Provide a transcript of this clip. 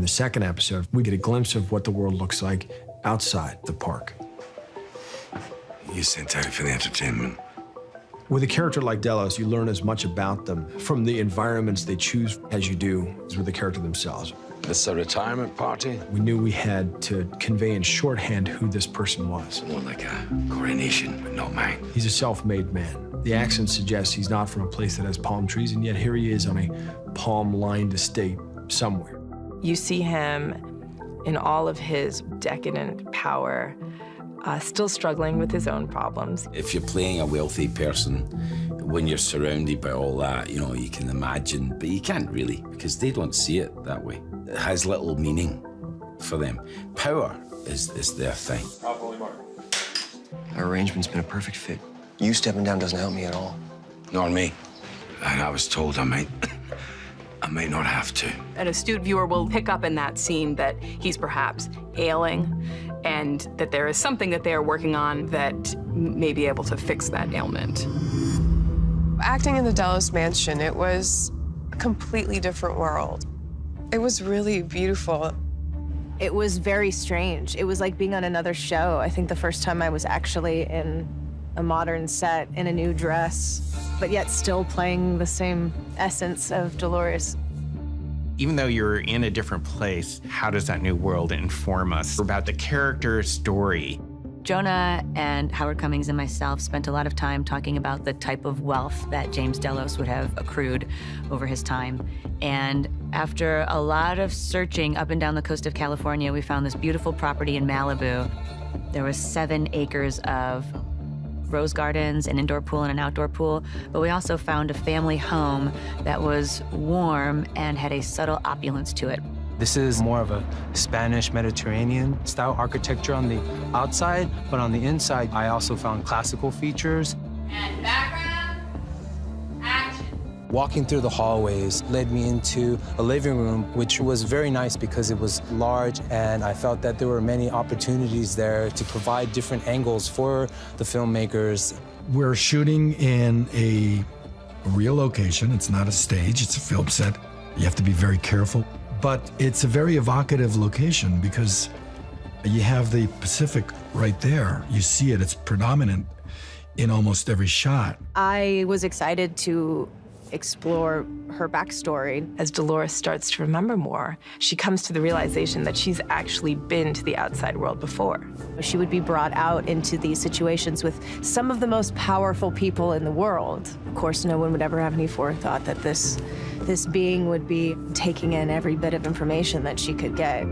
the second episode, we get a glimpse of what the world looks like outside the park. You sent out for the entertainment. With a character like Delos, you learn as much about them from the environments they choose as you do as with the character themselves. This a retirement party? We knew we had to convey in shorthand who this person was. More like a coronation, but not mine. He's a self-made man. The accent suggests he's not from a place that has palm trees, and yet here he is on a palm-lined estate somewhere. You see him in all of his decadent power, still struggling with his own problems. If you're playing a wealthy person, when you're surrounded by all that, you know, you can imagine, but you can't really, because they don't see it that way. It has little meaning for them. Power is their thing. Our arrangement's been a perfect fit. You stepping down doesn't help me at all. Nor me. And I was told I might not have to. An astute viewer will pick up in that scene that he's perhaps ailing and that there is something that they are working on that may be able to fix that ailment. Acting in the Delos mansion, it was a completely different world. It was really beautiful. It was very strange. It was like being on another show. I think the first time I was actually in a modern set in a new dress, but yet still playing the same essence of Dolores. Even though you're in a different place, how does that new world inform us about the character's story? Jonah and Howard Cummings and myself spent a lot of time talking about the type of wealth that James Delos would have accrued over his time. And after a lot of searching up and down the coast of California, we found this beautiful property in Malibu. There was 7 acres of rose gardens, an indoor pool and an outdoor pool, but we also found a family home that was warm and had a subtle opulence to it. This is more of a Spanish Mediterranean style architecture on the outside, but on the inside, I also found classical features. And background, action. Walking through the hallways led me into a living room, which was very nice because it was large, and I felt that there were many opportunities there to provide different angles for the filmmakers. We're shooting in a real location. It's not a stage, it's a film set. You have to be very careful. But it's a very evocative location because you have the Pacific right there. You see it, it's predominant in almost every shot. I was excited to explore her backstory. As Dolores starts to remember more, she comes to the realization that she's actually been to the outside world before. She would be brought out into these situations with some of the most powerful people in the world. Of course, no one would ever have any forethought that this being would be taking in every bit of information that she could get.